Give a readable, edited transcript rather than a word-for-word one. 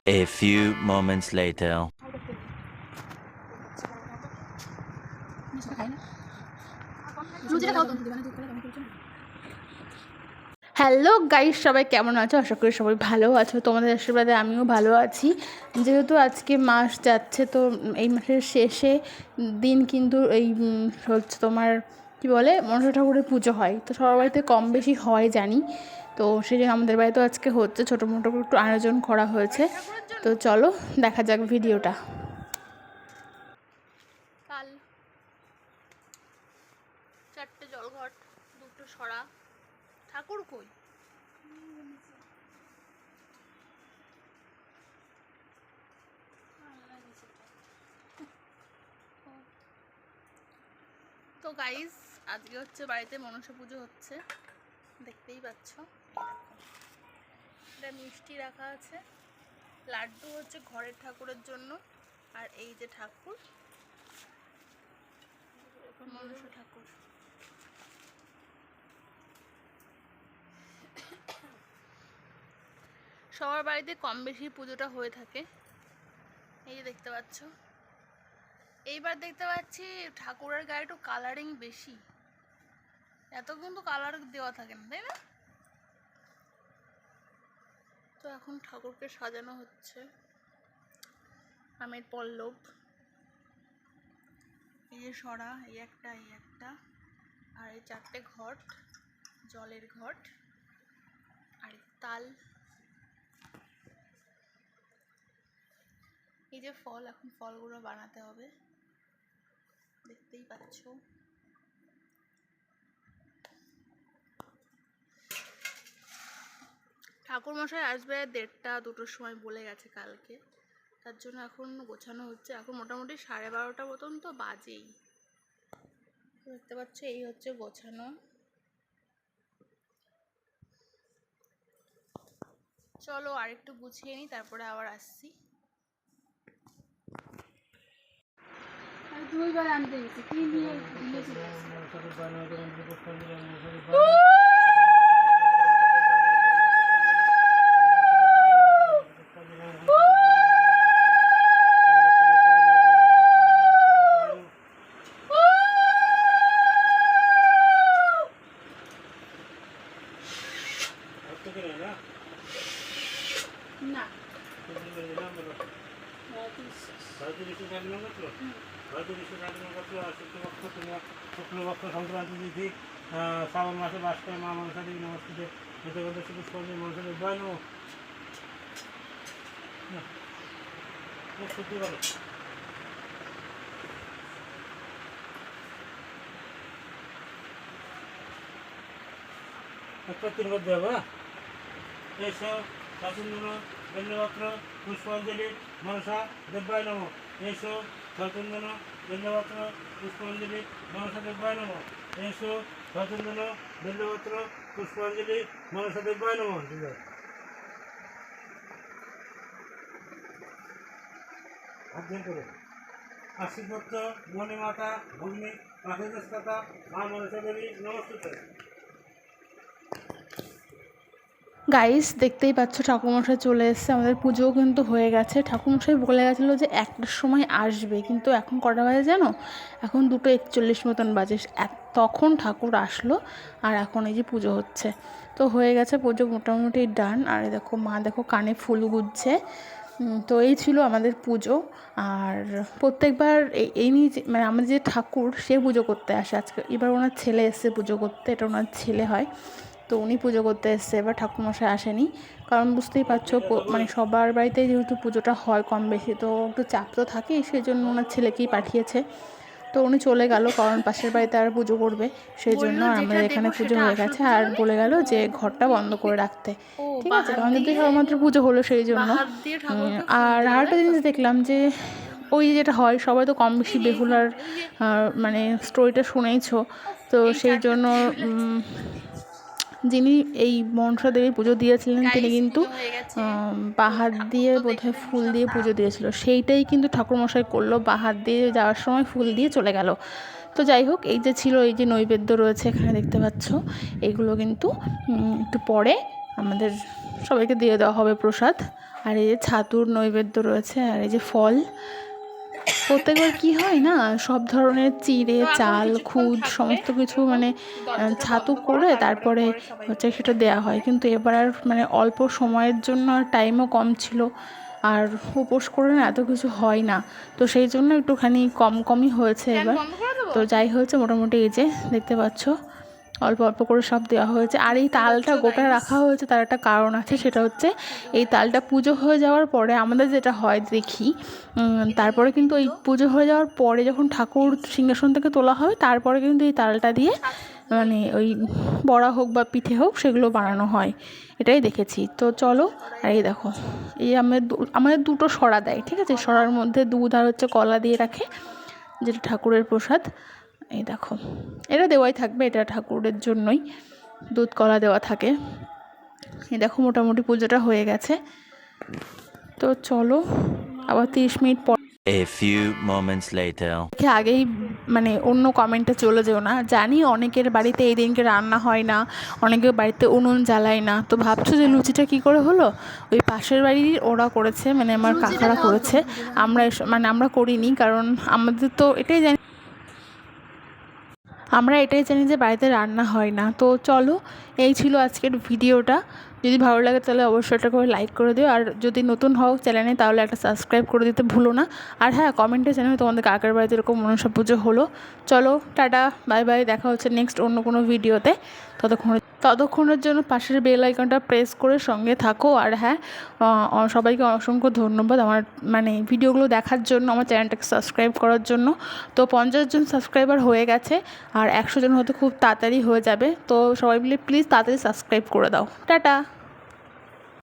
A few moments later. Hello guys, সবাই কেমন আছো? আশা করি সবাই ভালো আছো। তোমাদের আশীর্বাদে আমিও ভালো আছি। যেহেতু আজকে মাস যাচ্ছে, তো এই মাসের শেষে দিন কিন্তু এই হচ্ছে তোমার কি বলে মনসা ঠাকুরের পুজো হয়। তো সবার বাড়িতে কম বেশি হয় জানি, তো সেই জন্য আমাদের বাড়িতেও আজকে হচ্ছে, ছোটো মোটো একটু আয়োজন করা হয়েছে। তো চলো দেখা যাক ভিডিওটা। কাল 4টে জলঘট, 2টো সরা, ঠাকুর কই? তো গাইস, আজকে হচ্ছে বাড়িতে মনসা পুজো হচ্ছে, দেখতেই পাচ্ছ। এটা মিষ্টি রাখা আছে, লাড্ডু হচ্ছে ঘরের ঠাকুরের জন্য, আর এই যে ঠাকুর মনসা ঠাকুর। সবার বাড়িতে কম বেশি পুজোটা হয়ে থাকে, এই যে দেখতে পাচ্ছ। এইবার দেখতে পাচ্ছি ঠাকুরের গায়ে একটু কালারিং বেশি, এত কিন্তু কালার দেওয়া থাকে না, তাই না? তো এখন ঠাকুরকে সাজানো হচ্ছে। আমের পল্লব, এই যে সরা, এই একটা, এই একটা, আর এই 4টে ঘট, জলের ঘট, আর তাল, এই যে ফল, এখন ফলগুলো বানাতে হবে, দেখতেই পাচ্ছ। ঠাকুরমশাই আসবে 1:30-2টোর সময় বলে গেছে কালকে, তার জন্য এখন গোছানো হচ্ছে। এখন মোটামুটি 12:30 মতন তো বাজেই। দেখতে পাচ্ছ, এই হচ্ছে গোছানো। চলো আর একটু গুছিয়ে নিই, তারপরে আবার আসছি। দুইবার আনতে গেছি, কি নিয়ে না শুক্লপক্ষ সংক্রান্তি তিথি শ্রাবণ মাসে বাস করে মা মনসা দেবী নমস্কৃতে পুষ্পাঞ্জলি মনসা দেবী বয় নম। সত্যি বলো, একটা 3 বার দেবো। এইসব শাসনজন বেল্লপত্র পুষ্পাঞ্জলি মনসা দেব্যায় নম। এইসব শাসনজন বেল্লপত্র পুষ্পাঞ্জলি মনসা দেব্যায় নম। এইসব শাসনজন বেল্লপত্র পুষ্পাঞ্জলি মনসা দেব্যায় নম। অধ্যয়ন করে আশীর্বাদ মণিমাতা ভগ্নী পাখিদাতা মা মনসা দেবী নমস্কৃত। গাইস, দেখতেই পাচ্ছ ঠাকুরমশাই চলে এসেছে, আমাদের পুজোও কিন্তু হয়ে গেছে। ঠাকুরমশাই বলে গেছিলো যে 1টার সময় আসবে, কিন্তু এখন কটা বাজে জানো? এখন 2:41 মতন বাজে। তখন ঠাকুর আসলো, আর এখন এই যে পুজো হচ্ছে। তো হয়ে গেছে পুজো মোটামুটি ডান। আর দেখো মা, দেখো কানে ফুল গুজছে। তো এই ছিল আমাদের পুজো। আর প্রত্যেকবার এই নিয়ে মানে আমাদের যে ঠাকুর, সে পুজো করতে আসে। আজকে এবার ওনার ছেলে এসছে পুজো করতে, এটা ওনার ছেলে হয়, তো উনি পুজো করতে এসছে। এবার ঠাকুরমশাই আসেনি, কারণ বুঝতেই পারছো মানে সবার বাড়িতেই যেহেতু পুজোটা হয় কম বেশি, তো একটু চাপ তো থাকেই, সেই জন্য ওনার ছেলেকেই পাঠিয়েছে। তো উনি চলে গেল, কারণ পাশের বাড়িতে আর পুজো করবে, সেই জন্য আমাদের এখানে পুজো হয়ে গেছে। আর বলে গেল যে ঘরটা বন্ধ করে রাখতে, ঠিক আছে, কারণ যদি সবেমাত্র পুজো হলো সেই জন্য। আর আরেকটা জিনিস দেখলাম যে ওই যেটা হয়, সবাই তো কম বেশি বেহুলার মানে স্টোরিটা শুনেইছো, তো সেই জন্য যিনি এই মনসা দেবীর পুজো দিয়েছিলেন তিনি কিন্তু বাহাত দিয়ে বোধহয় ফুল দিয়ে পুজো দিয়েছিল, সেইটাই কিন্তু ঠাকুরমশাই করলো, বাহাত দিয়ে যাওয়ার সময় ফুল দিয়ে চলে গেল। তো যাই হোক, এই যে ছিল, এই যে নৈবেদ্য রয়েছে এখানে দেখতে পাচ্ছ, এইগুলো কিন্তু একটু পরে আমাদের সবাইকে দিয়ে দেওয়া হবে প্রসাদ। আর এই যে ছাতুর নৈবেদ্য রয়েছে, আর এই যে ফল। প্রত্যেকবার কি হয় না, সব ধরনের চিড়ে, চাল, খুদ সমস্ত কিছু মানে ছাতু করে তারপরে হচ্ছে সেটা দেওয়া হয়, কিন্তু এবার আর মানে অল্প সময়ের জন্য আর টাইমও কম ছিল, আর উপোস করে না এত কিছু হয় না, তো সেই জন্য একটুখানি কমই হয়েছে এবার। তো যাই হয়েছে মোটামুটি এই যে দেখতে পাচ্ছ অল্প অল্প করে সব দেওয়া হয়েছে। আর এই তালটা গোটা রাখা হয়েছে তার একটা কারণ আছে, সেটা হচ্ছে এই তালটা পুজো হয়ে যাওয়ার পরে আমাদের যেটা হয় দেখি, তারপরে কিন্তু এই পুজো হয়ে যাওয়ার পরে যখন ঠাকুর সিংহাসন থেকে তোলা হবে তারপরে কিন্তু এই তালটা দিয়ে মানে ওই বড়া হোক বা পিঠে হোক সেগুলো বানানো হয়, এটাই দেখেছি। তো চলো, আর এই দেখো, এই আমাদের দুটো সরা দেয়, ঠিক আছে, সরার মধ্যে দুধ আর হচ্ছে কলা দিয়ে রাখে, যেটা ঠাকুরের প্রসাদ। এই দেখো, এটা দেওয়াই থাকবে, এটা ঠাকুরের জন্যই দুধ কলা দেওয়া থাকে। এই দেখো মোটামুটি পুজোটা হয়ে গেছে। তো চলো আবার 30 মিনিট পর A few moments later. আগেই মানে অন্য কমেন্টে চলে যেও না, জানি অনেকের বাড়িতে এই দিনকে রান্না হয় না, অনেকের বাড়িতে উনুন জ্বালায় না, তো ভাবছো যে লুচিটা কি করে হলো, ওই পাশের বাড়ির ওরা করেছে, মানে আমার কাকারা করেছে, আমরা করিনি, কারণ আমাদের তো আমরা এটাই জানি যে বাড়িতে রান্না হয় না। তো চলো, এই ছিল আজকের ভিডিওটা। যদি ভালো লাগে তাহলে অবশ্যই এটা করে লাইক করে দিও, আর যদি নতুন হও চ্যানেলে তাহলে একটা সাবস্ক্রাইব করে দিতে ভুলো না। আর হ্যাঁ, কমেন্টে জানাও তোমাদের কাকার বাড়িতে এরকম মনসা পুজো হলো। চলো টাটা, বাই বাই, দেখা হচ্ছে নেক্সট অন্য কোনো ভিডিওতে। ততক্ষণের জন্য পাশের বেল আইকনটা প্রেস করে সঙ্গে থাকো। আর হ্যাঁ, সবাইকে অসংখ্য ধন্যবাদ আমার মানে ভিডিওগুলো দেখার জন্য, আমার চ্যানেলটাকে সাবস্ক্রাইব করার জন্য। তো 50 জন সাবস্ক্রাইবার হয়ে গেছে, আর 100 জন হয়তো খুব তাড়াতাড়ি হয়ে যাবে। তো সবাই মিলে প্লিজ তাড়াতাড়ি সাবস্ক্রাইব করে দাও। টাটা।